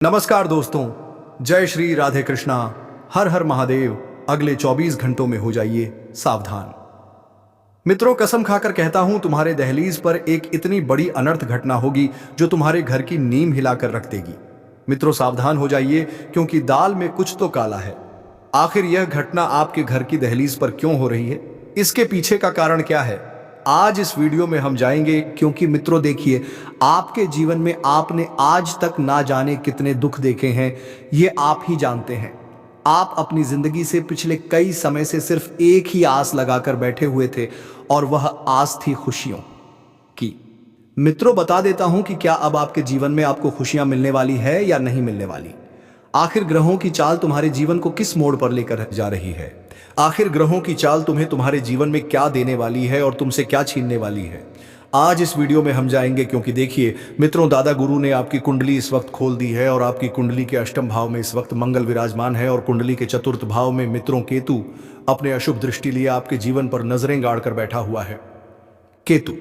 नमस्कार दोस्तों, जय श्री राधे कृष्णा। हर हर महादेव। अगले 24 घंटों में हो जाइए सावधान। मित्रों, कसम खाकर कहता हूं, तुम्हारे दहलीज पर एक इतनी बड़ी अनर्थ घटना होगी जो तुम्हारे घर की नींव हिलाकर रख देगी। मित्रों, सावधान हो जाइए, क्योंकि दाल में कुछ तो काला है। आखिर यह घटना आपके घर की दहलीज पर क्यों हो रही है? इसके पीछे का कारण क्या है? आज इस वीडियो में हम जाएंगे, क्योंकि मित्रों देखिए, आपके जीवन में आपने आज तक ना जाने कितने दुख देखे हैं, ये आप ही जानते हैं। आप अपनी जिंदगी से पिछले कई समय से सिर्फ एक ही आस लगाकर बैठे हुए थे, और वह आस थी खुशियों की। मित्रों, बता देता हूं कि क्या अब आपके जीवन में आपको खुशियां मिलने वाली है या नहीं मिलने वाली। आखिर ग्रहों की चाल तुम्हारे जीवन को किस मोड़ पर लेकर जा रही है? आखिर ग्रहों की चाल तुम्हें तुम्हारे जीवन में क्या देने वाली है और तुमसे क्या छीनने वाली है? आज इस वीडियो में हम जाएंगे, क्योंकि देखिए मित्रों, दादा गुरु ने आपकी कुंडली इस वक्त खोल दी है और आपकी कुंडली के अष्टम भाव में इस वक्त मंगल विराजमान है, और कुंडली के चतुर्थ भाव में मित्रों केतु अपने अशुभ दृष्टि लिए आपके जीवन पर नजरें गाड़ कर बैठा हुआ है। केतु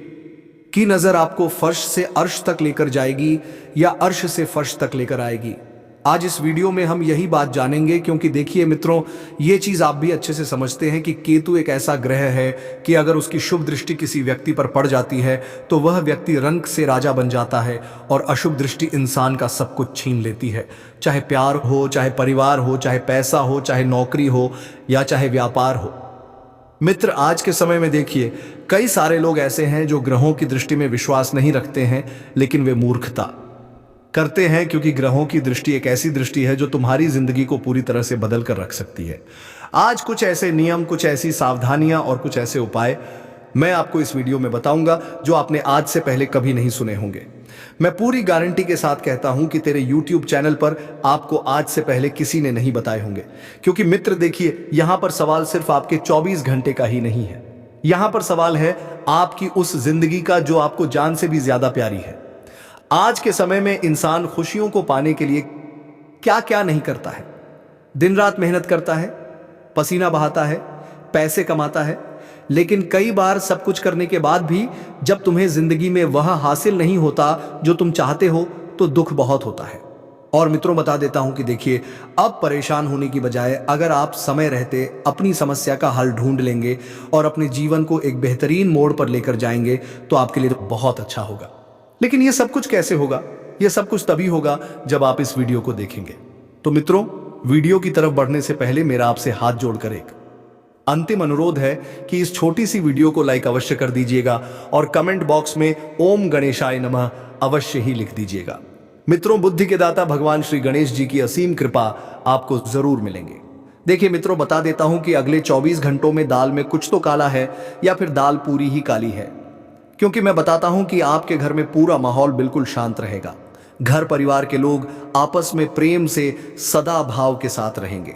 की नजर आपको फर्श से अर्श तक लेकर जाएगी या अर्श से फर्श तक लेकर आएगी। आज इस वीडियो में हम यही बात जानेंगे, क्योंकि देखिए मित्रों, ये चीज आप भी अच्छे से समझते हैं कि केतु एक ऐसा ग्रह है कि अगर उसकी शुभ दृष्टि किसी व्यक्ति पर पड़ जाती है तो वह व्यक्ति रंक से राजा बन जाता है, और अशुभ दृष्टि इंसान का सब कुछ छीन लेती है। चाहे प्यार हो, चाहे परिवार हो, चाहे पैसा हो, चाहे नौकरी हो, या चाहे व्यापार हो। मित्र, आज के समय में देखिए, कई सारे लोग ऐसे हैं जो ग्रहों की दृष्टि में विश्वास नहीं रखते हैं, लेकिन वे मूर्खता करते हैं, क्योंकि ग्रहों की दृष्टि एक ऐसी दृष्टि है जो तुम्हारी जिंदगी को पूरी तरह से बदल कर रख सकती है। आज कुछ ऐसे नियम, कुछ ऐसी सावधानियां और कुछ ऐसे उपाय मैं आपको इस वीडियो में बताऊंगा जो आपने आज से पहले कभी नहीं सुने होंगे। मैं पूरी गारंटी के साथ कहता हूं कि तेरे YouTube चैनल पर आपको आज से पहले किसी ने नहीं बताए होंगे। क्योंकि मित्र देखिए, यहां पर सवाल सिर्फ आपके 24 घंटे का ही नहीं है। यहां पर सवाल है आपकी उस जिंदगी का जो आपको जान से भी ज्यादा प्यारी है। आज के समय में इंसान खुशियों को पाने के लिए क्या क्या नहीं करता है। दिन रात मेहनत करता है, पसीना बहाता है, पैसे कमाता है, लेकिन कई बार सब कुछ करने के बाद भी जब तुम्हें जिंदगी में वह हासिल नहीं होता जो तुम चाहते हो, तो दुख बहुत होता है। और मित्रों, बता देता हूं कि देखिए, अब परेशान होने की बजाय अगर आप समय रहते अपनी समस्या का हल ढूंढ लेंगे और अपने जीवन को एक बेहतरीन मोड़ पर लेकर जाएंगे, तो आपके लिए बहुत अच्छा होगा। लेकिन यह सब कुछ कैसे होगा? यह सब कुछ तभी होगा जब आप इस वीडियो को देखेंगे। तो मित्रों, वीडियो की तरफ बढ़ने से पहले मेरा आपसे हाथ जोड़कर एक अंतिम अनुरोध है कि इस छोटी सी वीडियो को लाइक अवश्य कर दीजिएगा, और कमेंट बॉक्स में ओम गणेशाय नमः अवश्य ही लिख दीजिएगा। मित्रों, बुद्धि के दाता भगवान श्री गणेश जी की असीम कृपा आपको जरूर मिलेंगे। देखिए मित्रों, बता देता हूं कि अगले 24 घंटों में दाल में कुछ तो काला है, या फिर दाल पूरी ही काली है। क्योंकि मैं बताता हूं कि आपके घर में पूरा माहौल बिल्कुल शांत रहेगा। घर परिवार के लोग आपस में प्रेम से सदा भाव के साथ रहेंगे।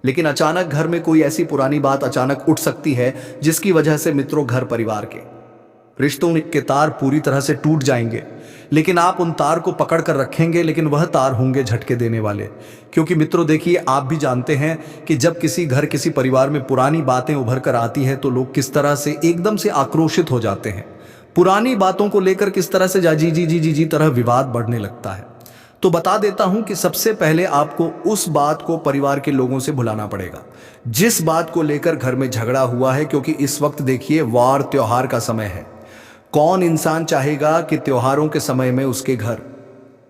लेकिन अचानक घर में कोई ऐसी पुरानी बात अचानक उठ सकती है जिसकी वजह से मित्रों, घर परिवार के रिश्तों के तार पूरी तरह से टूट जाएंगे। लेकिन आप उन तार को पकड़ कर रखेंगे, लेकिन वह तार होंगे झटके देने वाले। क्योंकि मित्रों देखिए, आप भी जानते हैं कि जब किसी घर, किसी परिवार में पुरानी बातें उभर कर आती है तो लोग किस तरह से एकदम से आक्रोशित हो जाते हैं। पुरानी बातों को लेकर किस तरह से जी जी जी जी जी तरह विवाद बढ़ने लगता है। तो बता देता हूं कि सबसे पहले आपको उस बात को परिवार के लोगों से भुलाना पड़ेगा जिस बात को लेकर घर में झगड़ा हुआ है। क्योंकि इस वक्त देखिए, वार त्योहार का समय है। कौन इंसान चाहेगा कि त्योहारों के समय में उसके घर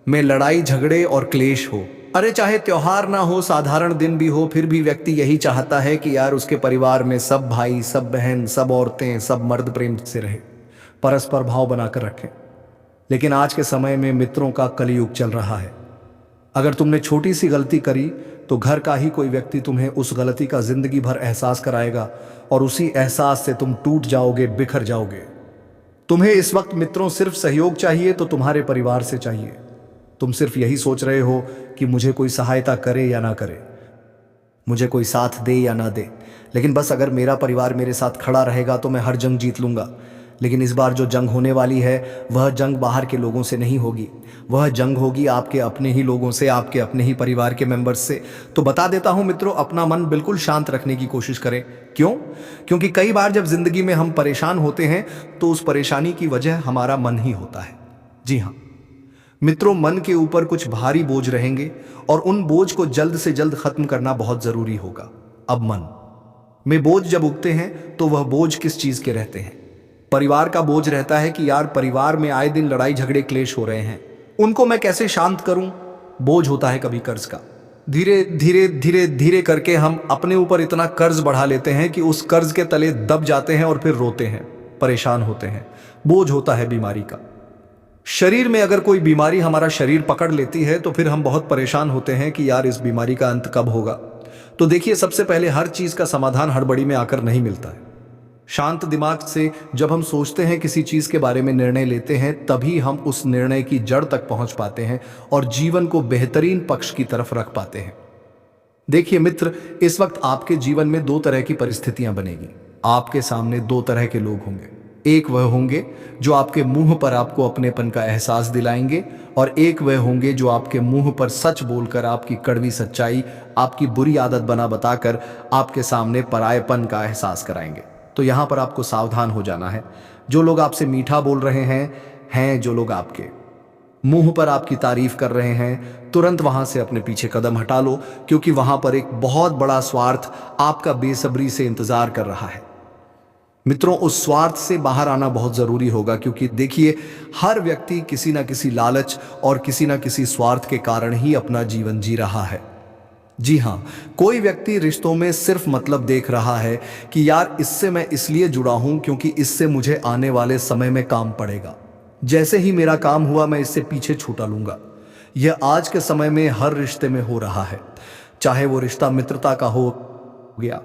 में लड़ाई झगड़े और क्लेश हो? अरे चाहे त्योहार ना हो, साधारण दिन भी हो, फिर भी व्यक्ति यही चाहता है कि यार उसके परिवार में सब भाई, सब बहन, सब औरतें, सब मर्द प्रेम से रहे, परस्पर भाव बनाकर रखें। लेकिन आज के समय में मित्रों का कलयुग चल रहा है। अगर तुमने छोटी सी गलती करी तो घर का ही कोई व्यक्ति तुम्हें उस गलती का जिंदगी भर एहसास कराएगा, और उसी एहसास से तुम टूट जाओगे, बिखर जाओगे। तुम्हें इस वक्त मित्रों सिर्फ सहयोग चाहिए तो तुम्हारे परिवार से चाहिए। तुम सिर्फ यही सोच रहे हो कि मुझे कोई सहायता करे या ना करे, मुझे कोई साथ दे या ना दे, लेकिन बस अगर मेरा परिवार मेरे साथ खड़ा रहेगा तो मैं हर जंग जीत लूंगा। लेकिन इस बार जो जंग होने वाली है वह जंग बाहर के लोगों से नहीं होगी, वह जंग होगी आपके अपने ही लोगों से, आपके अपने ही परिवार के मेंबर्स से। तो बता देता हूं मित्रों, अपना मन बिल्कुल शांत रखने की कोशिश करें। क्यों? क्योंकि कई बार जब जिंदगी में हम परेशान होते हैं तो उस परेशानी की वजह हमारा मन ही होता है। जी हाँ, मित्रों, मन के ऊपर कुछ भारी बोझ रहेंगे और उन बोझ को जल्द से जल्द खत्म करना बहुत जरूरी होगा। अब मन में बोझ जब उगते हैं तो वह बोझ किस चीज के रहते हैं? परिवार का बोझ रहता है कि यार परिवार में आए दिन लड़ाई झगड़े क्लेश हो रहे हैं, उनको मैं कैसे शांत करूं। बोझ होता है कभी कर्ज का। धीरे धीरे धीरे धीरे करके हम अपने ऊपर इतना कर्ज बढ़ा लेते हैं कि उस कर्ज के तले दब जाते हैं और फिर रोते हैं, परेशान होते हैं। बोझ होता है बीमारी का। शरीर में अगर कोई बीमारी हमारा शरीर पकड़ लेती है तो फिर हम बहुत परेशान होते हैं कि यार इस बीमारी का अंत कब होगा। तो देखिए, सबसे पहले हर चीज का समाधान हड़बड़ी में आकर नहीं मिलता है। शांत दिमाग से जब हम सोचते हैं, किसी चीज के बारे में निर्णय लेते हैं, तभी हम उस निर्णय की जड़ तक पहुंच पाते हैं और जीवन को बेहतरीन पक्ष की तरफ रख पाते हैं। देखिए मित्र, इस वक्त आपके जीवन में दो तरह की परिस्थितियां बनेगी। आपके सामने दो तरह के लोग होंगे। एक वह होंगे जो आपके मुंह पर आपको अपनेपन का एहसास दिलाएंगे, और एक वह होंगे जो आपके मुंह पर सच बोलकर आपकी कड़वी सच्चाई, आपकी बुरी आदत बताकर आपके सामने परायेपन का एहसास कराएंगे। तो यहां पर आपको सावधान हो जाना है। जो लोग आपसे मीठा बोल रहे हैं जो लोग आपके मुंह पर आपकी तारीफ कर रहे हैं, तुरंत वहां से अपने पीछे कदम हटा लो, क्योंकि वहां पर एक बहुत बड़ा स्वार्थ आपका बेसब्री से इंतजार कर रहा है। मित्रों, उस स्वार्थ से बाहर आना बहुत जरूरी होगा, क्योंकि देखिए, हर व्यक्ति किसी ना किसी लालच और किसी ना किसी स्वार्थ के कारण ही अपना जीवन जी रहा है। जी हाँ, कोई व्यक्ति रिश्तों में सिर्फ मतलब देख रहा है कि यार इससे मैं इसलिए जुड़ा हूं क्योंकि इससे मुझे आने वाले समय में काम पड़ेगा, जैसे ही मेरा काम हुआ मैं इससे पीछे छूटा लूंगा। यह आज के समय में हर रिश्ते में हो रहा है, चाहे वो रिश्ता मित्रता का हो गया,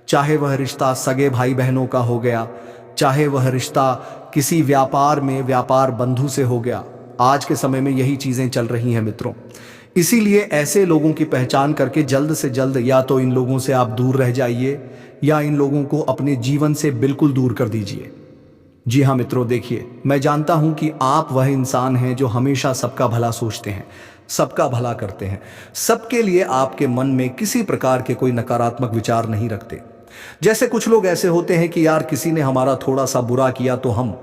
चाहे वह रिश्ता सगे भाई बहनों का हो गया, चाहे वह रिश्ता किसी व्यापार में व्यापार बंधु से हो गया। आज के समय में यही चीजें चल रही हैं मित्रों। इसीलिए ऐसे लोगों की पहचान करके जल्द से जल्द या तो इन लोगों से आप दूर रह जाइए या इन लोगों को अपने जीवन से बिल्कुल दूर कर दीजिए। जी हाँ मित्रों, देखिए, मैं जानता हूं कि आप वह इंसान हैं जो हमेशा सबका भला सोचते हैं, सबका भला करते हैं, सबके लिए आपके मन में किसी प्रकार के कोई नकारात्मक विचार नहीं रखते। जैसे कुछ लोग ऐसे होते हैं कि यार किसी ने हमारा थोड़ा सा बुरा किया तो हम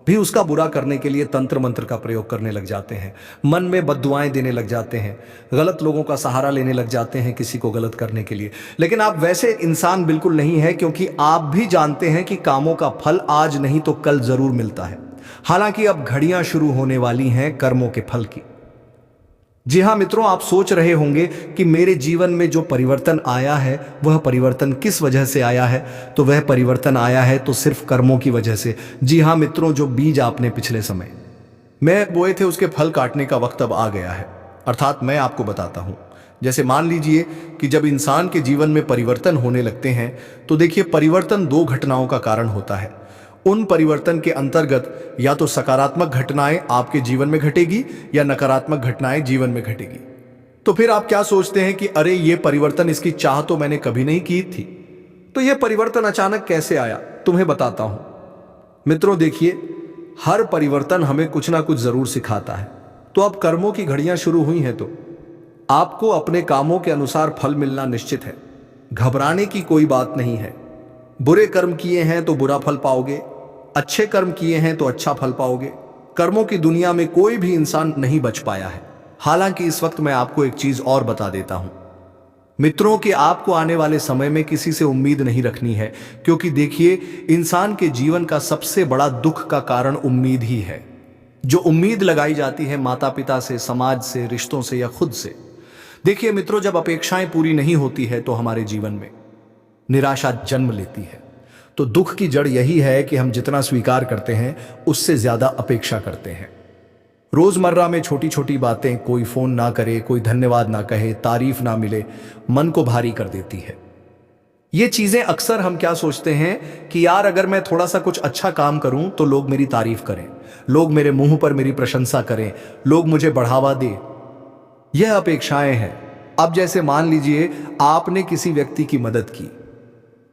भी उसका बुरा करने के लिए तंत्र मंत्र का प्रयोग करने लग जाते हैं, मन में बद्दुआएं देने लग जाते हैं, गलत लोगों का सहारा लेने लग जाते हैं किसी को गलत करने के लिए। लेकिन आप वैसे इंसान बिल्कुल नहीं है, क्योंकि आप भी जानते हैं कि कामों का फल आज नहीं तो कल जरूर मिलता है। हालांकि अब घड़ियां शुरू होने वाली हैं कर्मों के फल की। जी हाँ मित्रों, आप सोच रहे होंगे कि मेरे जीवन में जो परिवर्तन आया है वह परिवर्तन किस वजह से आया है? तो वह परिवर्तन आया है तो सिर्फ कर्मों की वजह से। जी हाँ मित्रों, जो बीज आपने पिछले समय में बोए थे उसके फल काटने का वक्त अब आ गया है। अर्थात मैं आपको बताता हूं, जैसे मान लीजिए कि जब इंसान के जीवन में परिवर्तन होने लगते हैं तो देखिए, परिवर्तन दो घटनाओं का कारण होता है। उन परिवर्तन के अंतर्गत या तो सकारात्मक घटनाएं आपके जीवन में घटेगी या नकारात्मक घटनाएं जीवन में घटेगी। तो फिर आप क्या सोचते हैं कि अरे ये परिवर्तन, इसकी चाह तो मैंने कभी नहीं की थी, तो ये परिवर्तन अचानक कैसे आया? तुम्हें बताता हूं मित्रों। देखिए, हर परिवर्तन हमें कुछ ना कुछ जरूर सिखाता है। तो अब कर्मों की घड़ियां शुरू हुई हैं तो आपको अपने कामों के अनुसार फल मिलना निश्चित है। घबराने की कोई बात नहीं है। बुरे कर्म किए हैं तो बुरा फल पाओगे, अच्छे कर्म किए हैं तो अच्छा फल पाओगे। कर्मों की दुनिया में कोई भी इंसान नहीं बच पाया है। हालांकि इस वक्त मैं आपको एक चीज और बता देता हूं मित्रों, कि आपको आने वाले समय में किसी से उम्मीद नहीं रखनी है, क्योंकि देखिए, इंसान के जीवन का सबसे बड़ा दुख का कारण उम्मीद ही है। जो उम्मीद लगाई जाती है माता पिता से, समाज से, रिश्तों से या खुद से। देखिए मित्रों, जब अपेक्षाएं पूरी नहीं होती है तो हमारे जीवन में निराशा जन्म लेती है। तो दुख की जड़ यही है कि हम जितना स्वीकार करते हैं उससे ज्यादा अपेक्षा करते हैं। रोजमर्रा में छोटी छोटी बातें, कोई फोन ना करे, कोई धन्यवाद ना कहे, तारीफ ना मिले, मन को भारी कर देती है। ये चीजें अक्सर हम क्या सोचते हैं कि यार अगर मैं थोड़ा सा कुछ अच्छा काम करूं तो लोग मेरी तारीफ करें, लोग मेरे मुंह पर मेरी प्रशंसा करें, लोग मुझे बढ़ावा दें। यह अपेक्षाएं हैं। अब जैसे मान लीजिए आपने किसी व्यक्ति की मदद की,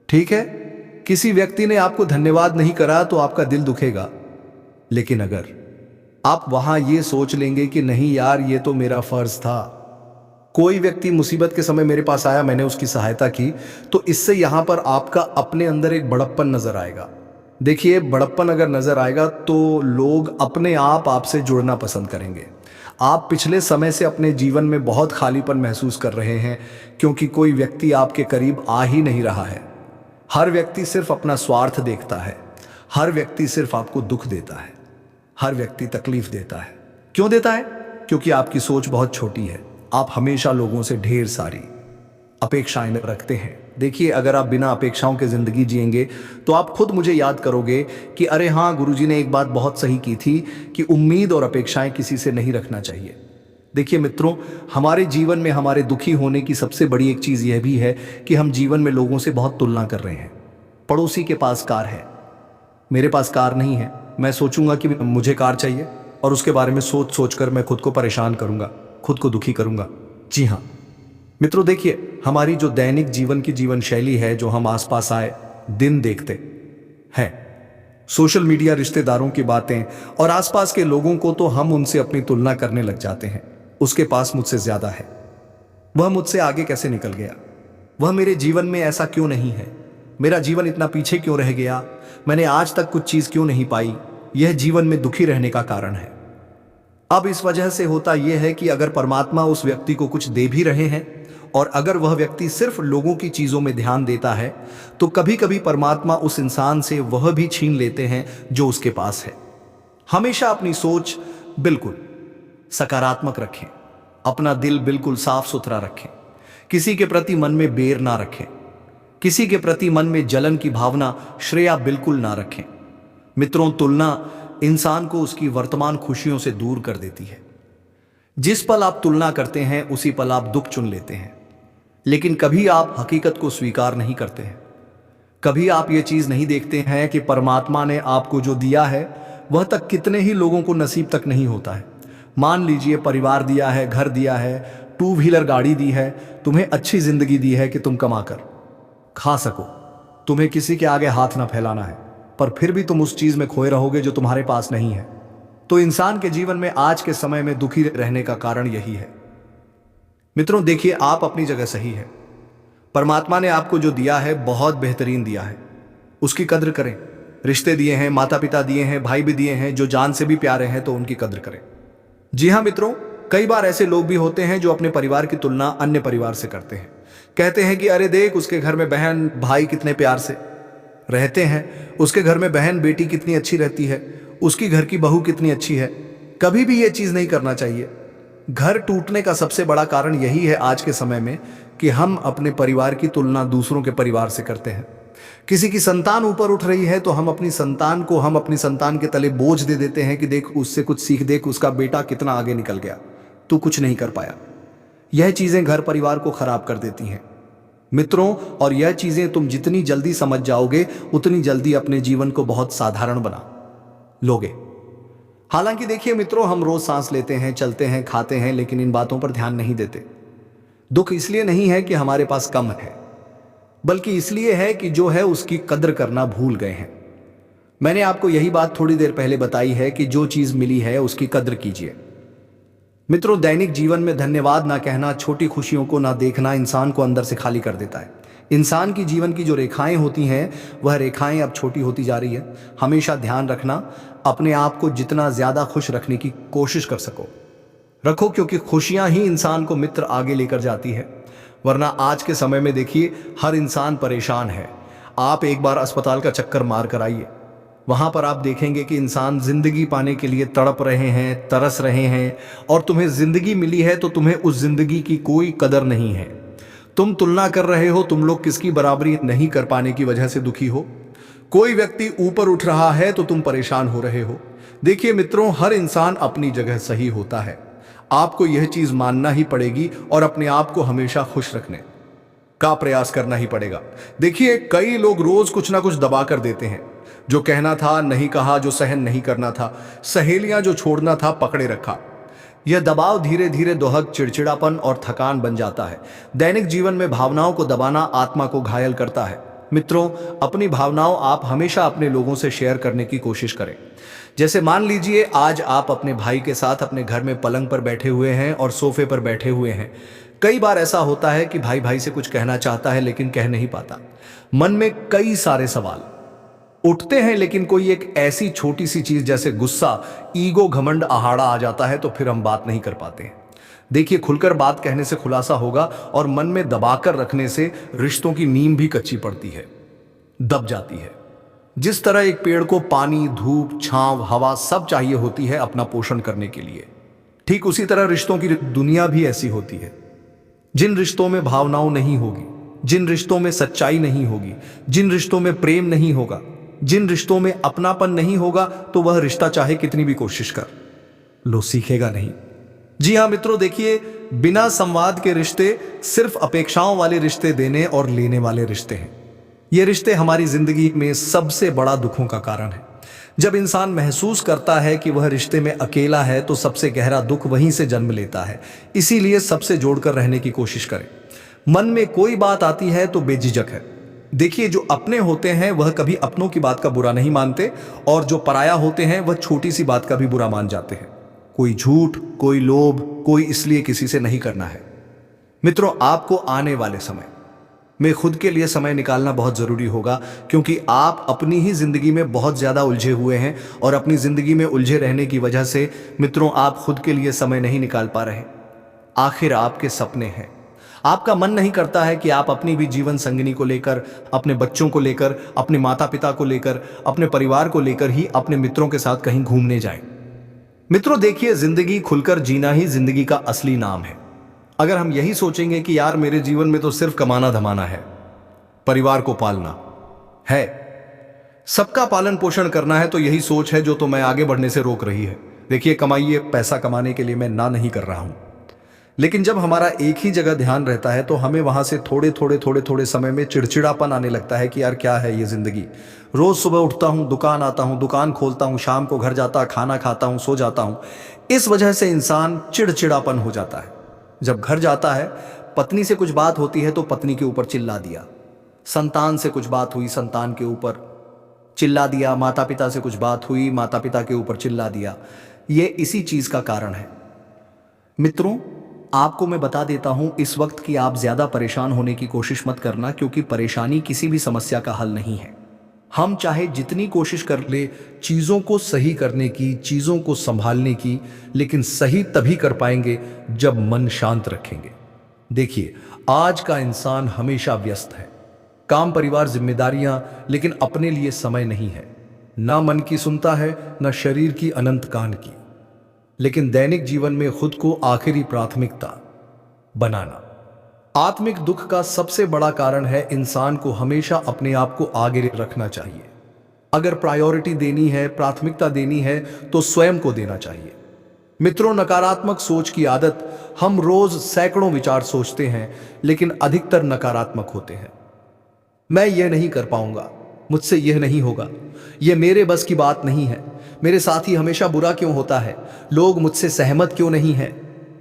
ठीक है, किसी व्यक्ति ने आपको धन्यवाद नहीं करा तो आपका दिल दुखेगा। लेकिन अगर आप वहां ये सोच लेंगे कि नहीं यार, ये तो मेरा फर्ज था, कोई व्यक्ति मुसीबत के समय मेरे पास आया, मैंने उसकी सहायता की, तो इससे यहां पर आपका अपने अंदर एक बड़प्पन नजर आएगा। देखिए, बड़प्पन अगर नजर आएगा तो लोग अपने आप आपसे जुड़ना पसंद करेंगे। आप पिछले समय से अपने जीवन में बहुत खालीपन महसूस कर रहे हैं क्योंकि कोई व्यक्ति आपके करीब आ ही नहीं रहा है। हर व्यक्ति सिर्फ अपना स्वार्थ देखता है। हर व्यक्ति सिर्फ आपको दुख देता है। हर व्यक्ति तकलीफ देता है। क्यों देता है? क्योंकि आपकी सोच बहुत छोटी है। आप हमेशा लोगों से ढेर सारी अपेक्षाएं रखते हैं। देखिए, अगर आप बिना अपेक्षाओं के जिंदगी जिएंगे तो आप खुद मुझे याद करोगे कि अरे हाँ, गुरुजी ने एक बात बहुत सही की थी कि उम्मीद और अपेक्षाएं किसी से नहीं रखना चाहिए। देखिए मित्रों, हमारे जीवन में हमारे दुखी होने की सबसे बड़ी एक चीज यह भी है कि हम जीवन में लोगों से बहुत तुलना कर रहे हैं। पड़ोसी के पास कार है, मेरे पास कार नहीं है। मैं सोचूंगा कि मुझे कार चाहिए और उसके बारे में सोच सोच कर मैं खुद को परेशान करूंगा, खुद को दुखी करूंगा। जी हाँ मित्रों, देखिए, हमारी जो दैनिक जीवन की जीवन शैली है, जो हम आसपास आए दिन देखते हैं, सोशल मीडिया, रिश्तेदारों की बातें और आसपास के लोगों को, तो हम उनसे अपनी तुलना करने लग जाते हैं। उसके पास मुझसे ज्यादा है, वह मुझसे आगे कैसे निकल गया, वह मेरे जीवन में ऐसा क्यों नहीं है, मेरा जीवन इतना पीछे क्यों रह गया, मैंने आज तक कुछ चीज क्यों नहीं पाई। यह जीवन में दुखी रहने का कारण है। अब इस वजह से होता यह है कि अगर परमात्मा उस व्यक्ति को कुछ दे भी रहे हैं और अगर वह व्यक्ति सिर्फ लोगों की चीजों में ध्यान देता है, तो कभी कभी परमात्मा उस इंसान से वह भी छीन लेते हैं जो उसके पास है। हमेशा अपनी सोच बिल्कुल सकारात्मक रखें, अपना दिल बिल्कुल साफ सुथरा रखें, किसी के प्रति मन में बैर ना रखें, किसी के प्रति मन में जलन की भावना, श्रेया बिल्कुल ना रखें। मित्रों, तुलना इंसान को उसकी वर्तमान खुशियों से दूर कर देती है। जिस पल आप तुलना करते हैं उसी पल आप दुख चुन लेते हैं। लेकिन कभी आप हकीकत को स्वीकार नहीं करते हैं। कभी आप ये चीज नहीं देखते हैं कि परमात्मा ने आपको जो दिया है वह तक कितने ही लोगों को नसीब तक नहीं होता है। मान लीजिए, परिवार दिया है, घर दिया है, 2 व्हीलर गाड़ी दी है, तुम्हें अच्छी जिंदगी दी है कि तुम कमा कर खा सको, तुम्हें किसी के आगे हाथ ना फैलाना है, पर फिर भी तुम उस चीज में खोए रहोगे जो तुम्हारे पास नहीं है। तो इंसान के जीवन में आज के समय में दुखी रहने का कारण यही है। मित्रों, देखिए, आप अपनी जगह सही है। परमात्मा ने आपको जो दिया है बहुत बेहतरीन दिया है, उसकी कद्र करें। रिश्ते दिए हैं, माता पिता दिए हैं, भाई भी दिए हैं जो जान से भी प्यारे हैं, तो उनकी कद्र करें। जी हाँ मित्रों, कई बार ऐसे लोग भी होते हैं जो अपने परिवार की तुलना अन्य परिवार से करते हैं। कहते हैं कि अरे देख, उसके घर में बहन भाई कितने प्यार से रहते हैं, उसके घर में बहन बेटी कितनी अच्छी रहती है, उसकी घर की बहू कितनी अच्छी है। कभी भी ये चीज नहीं करना चाहिए। घर टूटने का सबसे बड़ा कारण यही है आज के समय में कि हम अपने परिवार की तुलना दूसरों के परिवार से करते हैं। किसी की संतान ऊपर उठ रही है तो हम अपनी संतान के तले बोझ दे देते हैं कि देख, उससे कुछ सीख, देख उसका बेटा कितना आगे निकल गया, तू कुछ नहीं कर पाया। यह चीजें घर परिवार को खराब कर देती हैं मित्रों, और यह चीजें तुम जितनी जल्दी समझ जाओगे उतनी जल्दी अपने जीवन को बहुत साधारण बना लोगे। हालांकि देखिए मित्रों, हम रोज सांस लेते हैं, चलते हैं, खाते हैं, लेकिन इन बातों पर ध्यान नहीं देते। दुख इसलिए नहीं है कि हमारे पास कम है, बल्कि इसलिए है कि जो है उसकी कद्र करना भूल गए हैं। मैंने आपको यही बात थोड़ी देर पहले बताई है कि जो चीज मिली है उसकी कद्र कीजिए। मित्रों, दैनिक जीवन में धन्यवाद ना कहना, छोटी खुशियों को ना देखना इंसान को अंदर से खाली कर देता है। इंसान की जीवन की जो रेखाएं होती हैं वह रेखाएं अब छोटी होती जा रही है। हमेशा ध्यान रखना, अपने आप को जितना ज्यादा खुश रखने की कोशिश कर सको रखो, क्योंकि खुशियां ही इंसान को मित्र आगे लेकर जाती है। वरना आज के समय में देखिए, हर इंसान परेशान है। आप एक बार अस्पताल का चक्कर मार कर आइए, वहां पर आप देखेंगे कि इंसान जिंदगी पाने के लिए तड़प रहे हैं, तरस रहे हैं, और तुम्हें जिंदगी मिली है तो तुम्हें उस जिंदगी की कोई कदर नहीं है। तुम तुलना कर रहे हो, तुम लोग किसकी बराबरी नहीं कर पाने की वजह से दुखी हो। कोई व्यक्ति ऊपर उठ रहा है तो तुम परेशान हो रहे हो। देखिए मित्रों, हर इंसान अपनी जगह सही होता है। आपको यह चीज मानना ही पड़ेगी और अपने आप को हमेशा खुश रखने का प्रयास करना ही पड़ेगा। देखिए, कई लोग रोज कुछ ना कुछ दबा कर देते हैं। जो कहना था नहीं कहा, जो सहन नहीं करना था, सहेलियां जो छोड़ना था पकड़े रखा। यह दबाव धीरे धीरे दोहक, चिड़चिड़ापन और थकान बन जाता है। दैनिक जीवन में भावनाओं को दबाना आत्मा को घायल करता है। मित्रों, अपनी भावनाओं आप हमेशा अपने लोगों से शेयर करने की कोशिश करें। जैसे मान लीजिए, आज आप अपने भाई के साथ अपने घर में पलंग पर बैठे हुए हैं और सोफे पर बैठे हुए हैं। कई बार ऐसा होता है कि भाई भाई से कुछ कहना चाहता है लेकिन कह नहीं पाता। मन में कई सारे सवाल, उठते हैं, लेकिन कोई एक ऐसी छोटी सी चीज जैसे गुस्सा, ईगो, घमंड, आहाड़ा आ जाता है तो फिर हम बात नहीं कर पाते हैं। देखिए, खुलकर बात कहने से खुलासा होगा और मन में दबाकर रखने से रिश्तों की नींव भी कच्ची पड़ती है, दब जाती है। जिस तरह एक पेड़ को पानी, धूप, छांव, हवा सब चाहिए होती है अपना पोषण करने के लिए, ठीक उसी तरह रिश्तों की दुनिया भी ऐसी होती है। जिन रिश्तों में भावनाओं नहीं होगी, जिन रिश्तों में सच्चाई नहीं होगी, जिन रिश्तों में प्रेम नहीं होगा, जिन रिश्तों में अपनापन नहीं होगा, तो वह रिश्ता चाहे कितनी भी कोशिश कर लो, सीखेगा नहीं। जी हां मित्रों, देखिए, बिना संवाद के रिश्ते सिर्फ अपेक्षाओं वाले रिश्ते, देने और लेने वाले रिश्ते हैं। ये रिश्ते हमारी जिंदगी में सबसे बड़ा दुखों का कारण है। जब इंसान महसूस करता है कि वह रिश्ते में अकेला है तो सबसे गहरा दुख वहीं से जन्म लेता है। इसीलिए सबसे जोड़कर रहने की कोशिश करें। मन में कोई बात आती है तो बेझिझक है। देखिए, जो अपने होते हैं वह कभी अपनों की बात का बुरा नहीं मानते, और जो पराया होते हैं वह छोटी सी बात का भी बुरा मान जाते हैं। कोई झूठ, कोई लोभ, कोई इसलिए किसी से नहीं करना है। मित्रों, आपको आने वाले समय में खुद के लिए समय निकालना बहुत जरूरी होगा, क्योंकि आप अपनी ही जिंदगी में बहुत ज्यादा उलझे हुए हैं और अपनी जिंदगी में उलझे रहने की वजह से मित्रों आप खुद के लिए समय नहीं निकाल पा रहे। आखिर आपके सपने हैं, आपका मन नहीं करता है कि आप अपनी भी जीवन संगिनी को लेकर, अपने बच्चों को लेकर, अपने माता पिता को लेकर, अपने परिवार को लेकर ही अपने मित्रों के साथ कहीं घूमने जाएं। मित्रों देखिए, जिंदगी खुलकर जीना ही जिंदगी का असली नाम है। अगर हम यही सोचेंगे कि यार मेरे जीवन में तो सिर्फ कमाना धमाना है, परिवार को पालना है, सबका पालन पोषण करना है, तो यही सोच है जो तो मैं आगे बढ़ने से रोक रही है। देखिए, कमाइए, पैसा कमाने के लिए मैं ना नहीं कर रहा हूं, लेकिन जब हमारा एक ही जगह ध्यान रहता है तो हमें वहां से थोड़े समय में चिड़चिड़ापन आने लगता है कि यार क्या है ये जिंदगी। रोज सुबह उठता हूं, दुकान आता हूं, दुकान खोलता हूं, शाम को घर जाता, खाना खाता हूं, सो जाता हूं। इस वजह से इंसान चिड़चिड़ापन हो जाता है। जब घर जाता है, पत्नी से कुछ बात होती है तो पत्नी के ऊपर चिल्ला दिया, संतान से कुछ बात हुई, संतान के ऊपर चिल्ला दिया, माता पिता से कुछ बात हुई, माता पिता के ऊपर चिल्ला दिया। ये इसी चीज का कारण है। मित्रों, आपको मैं बता देता हूं इस वक्त कि आप ज्यादा परेशान होने की कोशिश मत करना, क्योंकि परेशानी किसी भी समस्या का हल नहीं है। हम चाहे जितनी कोशिश कर ले चीजों को सही करने की, चीजों को संभालने की, लेकिन सही तभी कर पाएंगे जब मन शांत रखेंगे। देखिए, आज का इंसान हमेशा व्यस्त है, काम, परिवार, जिम्मेदारियां, लेकिन अपने लिए समय नहीं है। ना मन की सुनता है, ना शरीर की अनंत कान की। लेकिन दैनिक जीवन में खुद को आखिरी प्राथमिकता बनाना आत्मिक दुख का सबसे बड़ा कारण है। इंसान को हमेशा अपने आप को आगे रखना चाहिए। अगर प्रायोरिटी देनी है, प्राथमिकता देनी है, तो स्वयं को देना चाहिए। मित्रों, नकारात्मक सोच की आदत, हम रोज सैकड़ों विचार सोचते हैं, लेकिन अधिकतर नकारात्मक होते हैं। मैं यह नहीं कर पाऊंगा, मुझसे यह नहीं होगा, यह मेरे बस की बात नहीं है, मेरे साथ ही हमेशा बुरा क्यों होता है, लोग मुझसे सहमत क्यों नहीं है।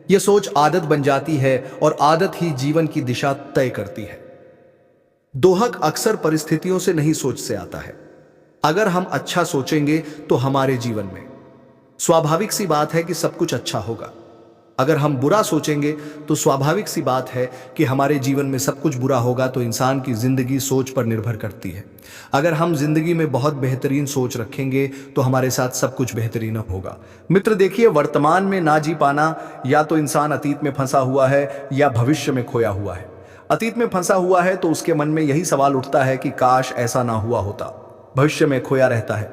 यह सोच आदत बन जाती है और आदत ही जीवन की दिशा तय करती है। दोहक अक्सर परिस्थितियों से नहीं, सोच से आता है। अगर हम अच्छा सोचेंगे तो हमारे जीवन में स्वाभाविक सी बात है कि सब कुछ अच्छा होगा। अगर हम बुरा सोचेंगे तो स्वाभाविक सी बात है कि हमारे जीवन में सब कुछ बुरा होगा। तो इंसान की जिंदगी सोच पर निर्भर करती है। अगर हम जिंदगी में बहुत बेहतरीन सोच रखेंगे तो हमारे साथ सब कुछ बेहतरीन होगा। मित्र देखिए, वर्तमान में ना जी पाना, या तो इंसान अतीत में फंसा हुआ है या भविष्य में खोया हुआ है। अतीत में फंसा हुआ है तो उसके मन में यही सवाल उठता है कि काश ऐसा ना हुआ होता। भविष्य में खोया रहता है